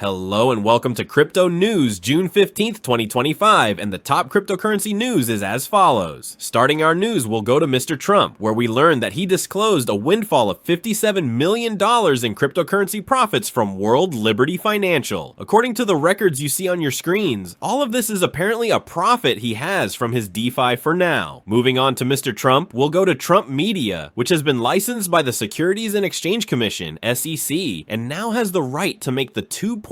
Hello and welcome to Crypto News, June 15th, 2025, and the top cryptocurrency news is as follows. Starting our news, we'll go to Mr. Trump, where we learned that he disclosed a windfall of $57 million in cryptocurrency profits from World Liberty Financial. According to the records you see on your screens, all of this is apparently a profit he has from his DeFi for now. Moving on to Mr. Trump, we'll go to Trump Media, which has been licensed by the Securities and Exchange Commission, SEC, and now has the right to make the $2.3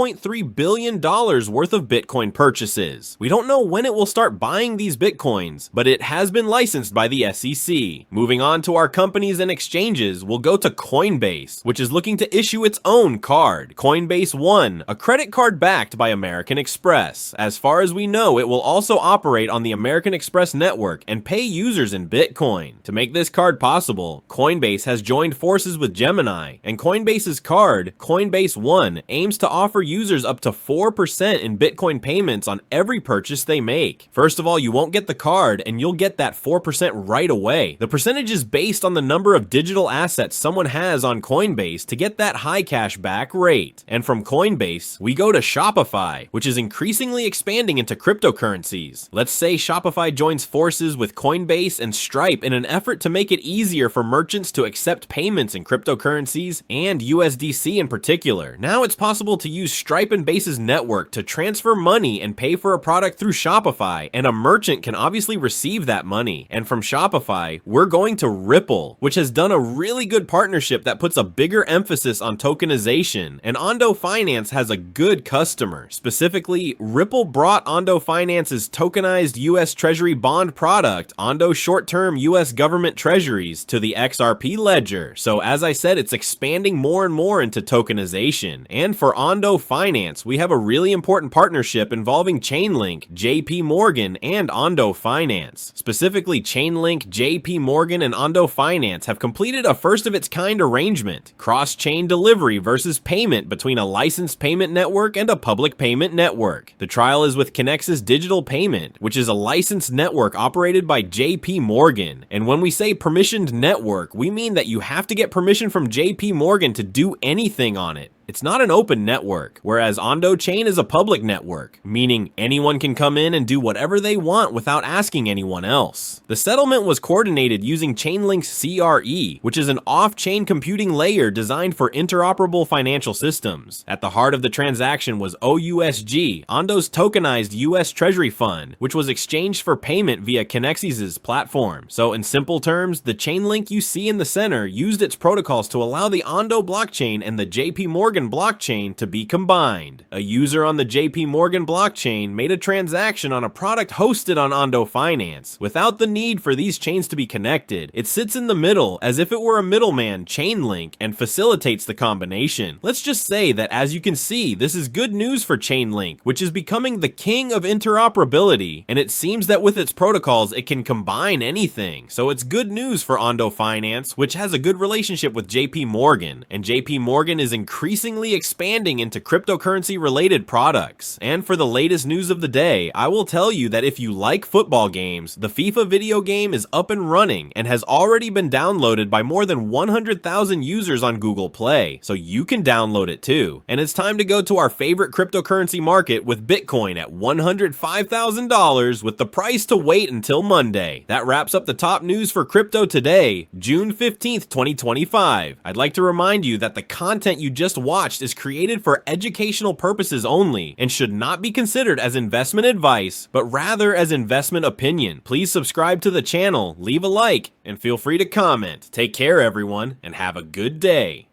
billion worth of Bitcoin purchases. We don't know when it will start buying these Bitcoins, but it has been licensed by the SEC. Moving on to our companies and exchanges, we'll go to Coinbase, which is looking to issue its own card, Coinbase One, a credit card backed by American Express. As far as we know, it will also operate on the American Express network and pay users in Bitcoin. To make this card possible, Coinbase has joined forces with Gemini, and Coinbase's card, Coinbase One, aims to offer users up to 4% in Bitcoin payments on every purchase they make. First of all, you won't get the card and you'll get that 4% right away. The percentage is based on the number of digital assets someone has on Coinbase to get that high cash back rate. And from Coinbase, we go to Shopify, which is increasingly expanding into cryptocurrencies. Let's say Shopify joins forces with Coinbase and Stripe in an effort to make it easier for merchants to accept payments in cryptocurrencies and USDC in particular. Now it's possible to use Stripe and Base's network to transfer money and pay for a product through Shopify, and a merchant can obviously receive that money. And from Shopify, we're going to Ripple, which has done a really good partnership that puts a bigger emphasis on tokenization, and Ondo Finance has a good customer. Specifically, Ripple brought Ondo Finance's tokenized US Treasury bond product, Ondo short-term US government treasuries, to the XRP Ledger. So as I said, it's expanding more and more into tokenization. And for Ondo Finance, we have a really important partnership involving Chainlink, JPMorgan, and Ondo Finance. Specifically, Chainlink, JPMorgan, and Ondo Finance have completed a first-of-its-kind arrangement, cross-chain delivery versus payment between a licensed payment network and a public payment network. The trial is with Connexus Digital Payment, which is a licensed network operated by JPMorgan. And when we say permissioned network, we mean that you have to get permission from JPMorgan to do anything on it. It's not an open network, whereas Ondo Chain is a public network, meaning anyone can come in and do whatever they want without asking anyone else. The settlement was coordinated using Chainlink's CRE, which is an off-chain computing layer designed for interoperable financial systems. At the heart of the transaction was OUSG, Ondo's tokenized US Treasury fund, which was exchanged for payment via Connexus's platform. So in simple terms, the Chainlink you see in the center used its protocols to allow the Ondo blockchain and the JPMorgan blockchain to be combined. A user on the JPMorgan blockchain made a transaction on a product hosted on Ondo Finance without the need for these chains to be connected. It sits in the middle as if it were a middleman, Chainlink, and facilitates the combination. Let's just say that, as you can see, this is good news for Chainlink, which is becoming the king of interoperability, and it seems that with its protocols it can combine anything. So it's good news for Ondo Finance, which has a good relationship with JPMorgan, and JPMorgan is increasingly expanding into cryptocurrency related products. And for the latest news of the day, I will tell you that if you like football games, the FIFA video game is up and running and has already been downloaded by more than 100,000 users on Google Play, so you can download it too. And it's time to go to our favorite cryptocurrency market with Bitcoin at $105,000 with the price to wait until Monday. That wraps up the top news for crypto today, June 15th, 2025. I'd like to remind you that the content you just watched is created for educational purposes only and should not be considered as investment advice, but rather as investment opinion. Please subscribe to the channel, leave a like, and feel free to comment. Take care, everyone, and have a good day.